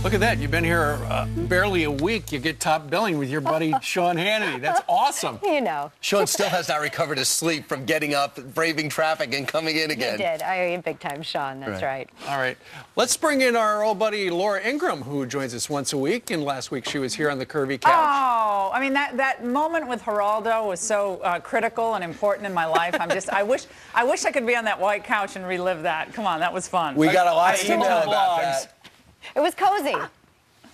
Look at that. You've been here barely a week. You get top billing with your buddy Sean Hannity. That's awesome. You know. Sean still has not recovered his sleep from getting up, braving traffic, and coming in again. He did. I owe you big time, Sean. That's right. All right. Let's bring in our old buddy Laura Ingraham, who joins us once a week. And last week she was here on the curvy couch. Oh, I mean, that moment with Geraldo was so critical and important in my life. I wish I could be on that white couch and relive that. Come on, that was fun. We got a lot of email about that. It was cozy.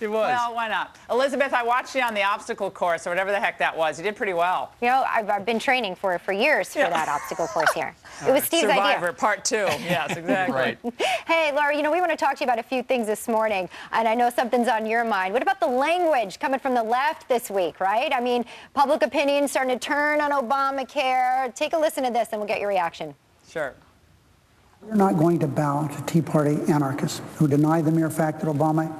It was. Well, why not? Elizabeth, I watched you on the obstacle course or whatever the heck that was. You did pretty well. You know, I've been training for years for that obstacle course here. It was Steve's Survivor, idea. part 2. Yes, exactly. Right. Hey, Laura, you know, we want to talk to you about a few things this morning, and I know something's on your mind. What about the language coming from the left this week, right? I mean, public opinion starting to turn on Obamacare. Take a listen to this, and we'll get your reaction. Sure. We're not going to bow to Tea Party anarchists who deny the mere fact that Obamacare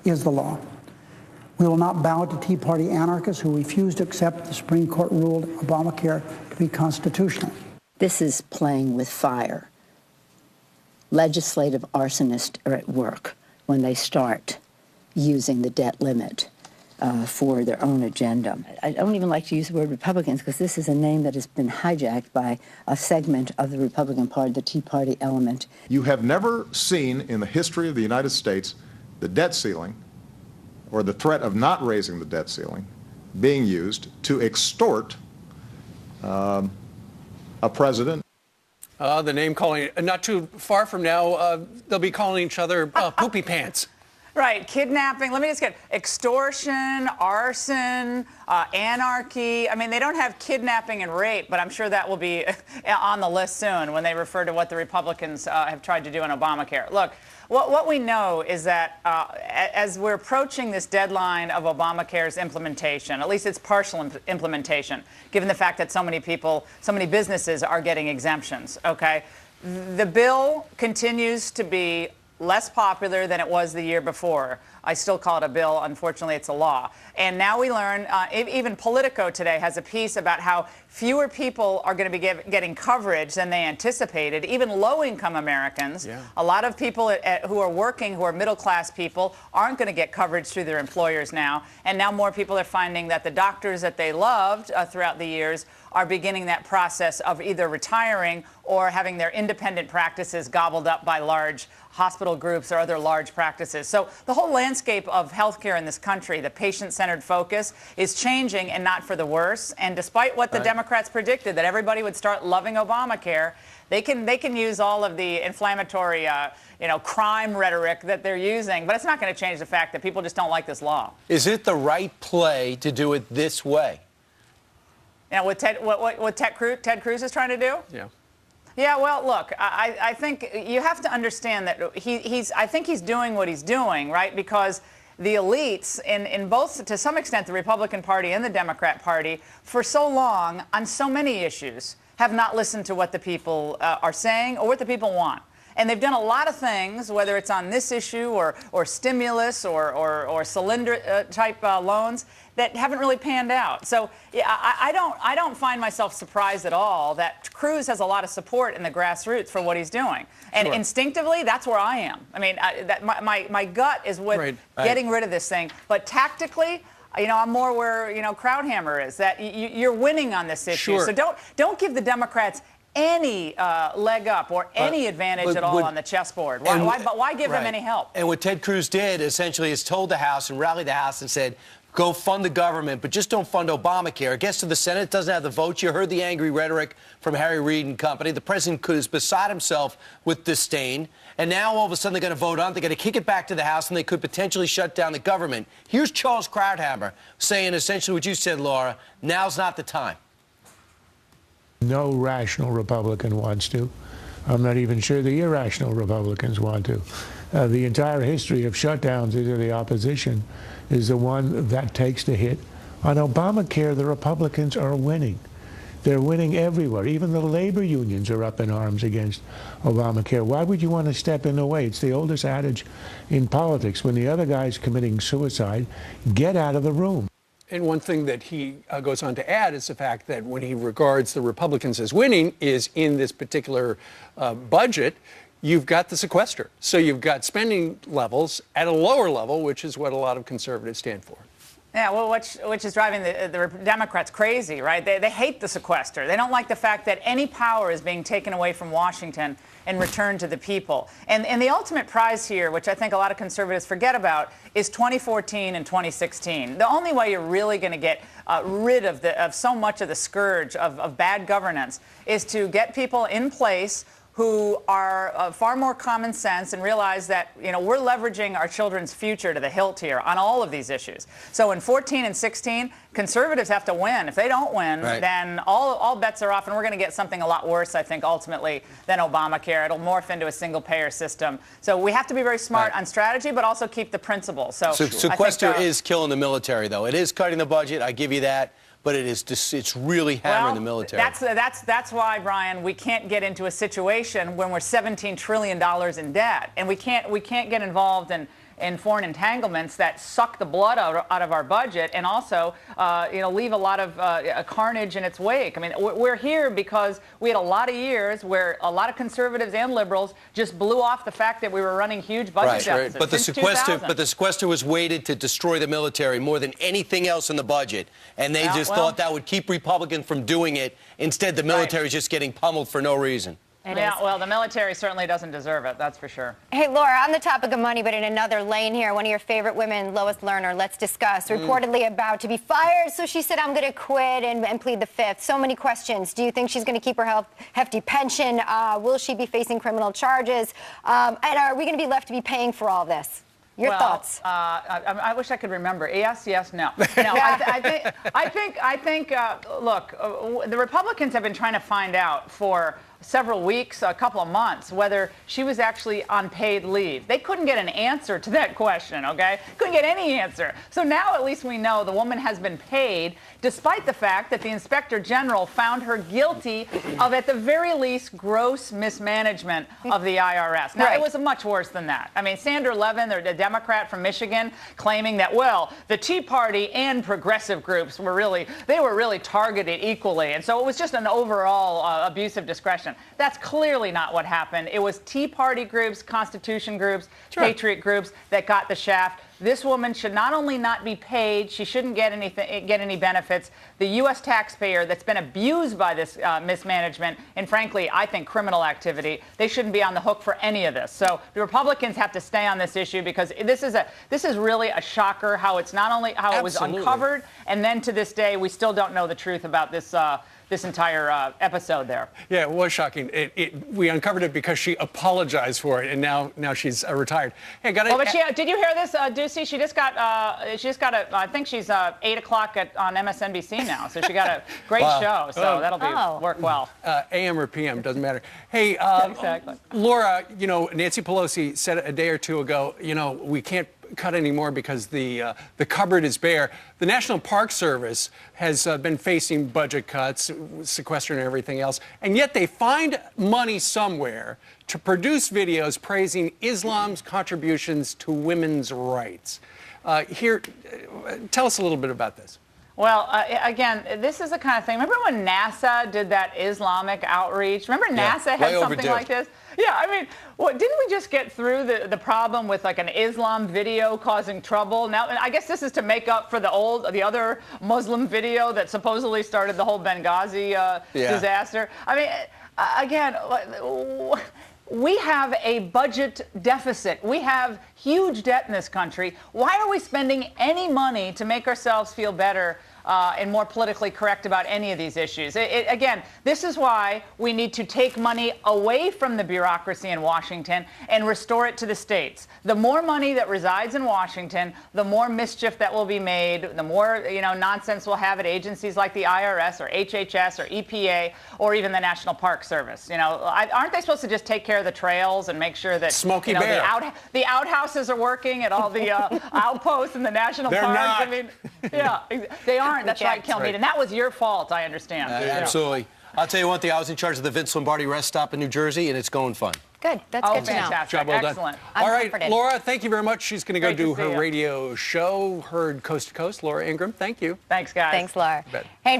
is the law. We will not bow to Tea Party anarchists who refuse to accept the Supreme Court ruled Obamacare to be constitutional. This is playing with fire. Legislative arsonists are at work when they start using the debt limit for their own agenda. I don't even like to use the word Republicans because this is a name that has been hijacked by a segment of the Republican Party, the Tea Party element. You have never seen in the history of the United States the debt ceiling or the threat of not raising the debt ceiling being used to extort a president. The name calling, not too far from now, they'll be calling each other poopy pants. Right, kidnapping. Let me just get extortion, arson, anarchy. I mean, they don't have kidnapping and rape, but I'm sure that will be on the list soon when they refer to what the Republicans have tried to do in Obamacare. Look, what we know is that as we're approaching this deadline of Obamacare's implementation, at least its partial implementation, given the fact that so many people, so many businesses are getting exemptions, okay? The bill continues to be less popular than it was the year before. I still call it a bill. Unfortunately, it's a law. And now we learn, even Politico today has a piece about how fewer people are going to be getting coverage than they anticipated, even low-income Americans. Yeah. A lot of people who are working, who are middle-class people, aren't going to get coverage through their employers now. And now more people are finding that the doctors that they loved throughout the years are beginning that process of either retiring or having their independent practices gobbled up by large hospital groups or other large practices. So the whole landscape of healthcare in this country, the patient-centered focus, is changing and not for the worse. And despite what the Democrats predicted, that everybody would start loving Obamacare, they can use all of the inflammatory crime rhetoric that they're using, but it's not going to change the fact that people just don't like this law. Is it the right play to do it this way? You know, what Ted Cruz is trying to do? Yeah. Yeah, well, look, I think you have to understand that I think he's doing what he's doing, right? Because the elites in both, to some extent, the Republican Party and the Democrat Party, for so long, on so many issues, have not listened to what the people are saying or what the people want. And they've done a lot of things, whether it's on this issue or stimulus or cylinder type loans, that haven't really panned out. So yeah, I don't find myself surprised at all that Cruz has a lot of support in the grassroots for what he's doing. And instinctively, that's where I am. I mean, my gut is with getting rid of this thing. But tactically, you know, I'm more where, Krauthammer is, that you're winning on this issue. So don't give the Democrats any leg up or any advantage at all on the chessboard. Why give them any help? And what Ted Cruz did, essentially, is told the House and rallied the House and said, go fund the government, but just don't fund Obamacare. It gets to the Senate, doesn't have the votes. You heard the angry rhetoric from Harry Reid and company. The president is beside himself with disdain. And now, all of a sudden, they're going to vote on it. They're going to kick it back to the House, and they could potentially shut down the government. Here's Charles Krauthammer saying essentially what you said, Laura. Now's not the time. No rational Republican wants to. I'm not even sure the irrational Republicans want to. The entire history of shutdowns into the opposition is the one that takes the hit. On Obamacare, the Republicans are winning. They're winning everywhere. Even the labor unions are up in arms against Obamacare. Why would you want to step in the way? It's the oldest adage in politics. When the other guy's committing suicide, get out of the room. And one thing that he goes on to add is the fact that when he regards the Republicans as winning is in this particular budget, you've got the sequester. So you've got spending levels at a lower level, which is what a lot of conservatives stand for. Yeah, well, which is driving the Democrats crazy, right? They hate the sequester. They don't like the fact that any power is being taken away from Washington and returned to the people. And the ultimate prize here, which I think a lot of conservatives forget about, is 2014 and 2016. The only way you're really going to get rid of so much of the scourge of bad governance is to get people in place who are far more common sense and realize that, you know, we're leveraging our children's future to the hilt here on all of these issues. So in 14 and 16, conservatives have to win. If they don't win, then all bets are off, and we're going to get something a lot worse, I think, ultimately, than Obamacare. It'll morph into a single-payer system. So we have to be very smart on strategy, but also keep the principle. So sequester is killing the military, though. It is cutting the budget. I give you that. But it's really hammering the military. That's why, Brian, we can't get into a situation when we're $17 trillion in debt, and we can't get involved in foreign entanglements that suck the blood out of our budget and also leave a lot of carnage in its wake. I mean, we're here because we had a lot of years where a lot of conservatives and liberals just blew off the fact that we were running huge budget deficits. But the sequester was weighted to destroy the military more than anything else in the budget, and they thought that would keep Republicans from doing it. Instead, the military is just getting pummeled for no reason. Well, the military certainly doesn't deserve it, that's for sure. Hey, Laura, on the topic of money, but in another lane here, one of your favorite women, Lois Lerner, let's discuss, reportedly about to be fired. So she said, I'm going to quit and plead the fifth. So many questions. Do you think she's going to keep her hefty pension? Will she be facing criminal charges? And are we going to be left to be paying for all this? Your thoughts? I wish I could remember. Yes, no. I think. Look, the Republicans have been trying to find out for several weeks, a couple of months, whether she was actually on paid leave. They couldn't get an answer to that question, okay? Couldn't get any answer. So now at least we know the woman has been paid, despite the fact that the Inspector General found her guilty of, at the very least, gross mismanagement of the IRS. Now, it was much worse than that. I mean, Sandra Levin, the Democrat from Michigan, claiming that, well, the Tea Party and progressive groups were really targeted equally. And so it was just an overall abuse of discretion. That's clearly not what happened. It was Tea Party groups, Constitution groups, Patriot groups that got the shaft. This woman should not only not be paid, she shouldn't get any benefits. The U.S. taxpayer that's been abused by this mismanagement and, frankly, I think criminal activity, they shouldn't be on the hook for any of this. So the Republicans have to stay on this issue because this is really a shocker how it's not only how it was uncovered, and then to this day we still don't know the truth about this entire episode there. Yeah, it was shocking. We uncovered it because she apologized for it, and now she's retired. Hey, got it. Oh, but did you hear this, Ducey? She just got I think she's 8 o'clock on MSNBC now, so she got a great show. So that'll work well. AM or PM doesn't matter. Hey, exactly. Laura, Nancy Pelosi said a day or two ago, we can't cut anymore because the cupboard is bare. The National Park Service has been facing budget cuts, sequestering and everything else, and yet they find money somewhere to produce videos praising Islam's contributions to women's rights. Tell us a little bit about this. Well, again, this is the kind of thing. Remember when NASA did that Islamic outreach? Remember NASA had something like this? Yeah, I mean, didn't we just get through the problem with like an Islam video causing trouble? Now, I guess this is to make up for the other Muslim video that supposedly started the whole Benghazi disaster. I mean, again, we have a budget deficit. We have huge debt in this country. Why are we spending any money to make ourselves feel better and more politically correct about any of these issues? Again, this is why we need to take money away from the bureaucracy in Washington and restore it to the states. The more money that resides in Washington, the more mischief that will be made, the more nonsense we'll have at agencies like the IRS or HHS or EPA or even the National Park Service. Aren't they supposed to just take care of the trails and make sure that Smokey Bear. The outhouses are working at all the outposts in the national parks? Not. I mean, yeah, they aren't. That's right, Kilmeade. And that was your fault, I understand. Absolutely. I'll tell you one thing. I was in charge of the Vince Lombardi rest stop in New Jersey, and it's going fun. Good. That's good to know. Fantastic. Job well done. Excellent. All right, Laura, thank you very much. She's going to go do her you. radio show, heard coast to coast. Laura Ingraham, thank you. Thanks, guys. Thanks, Laura. Hey,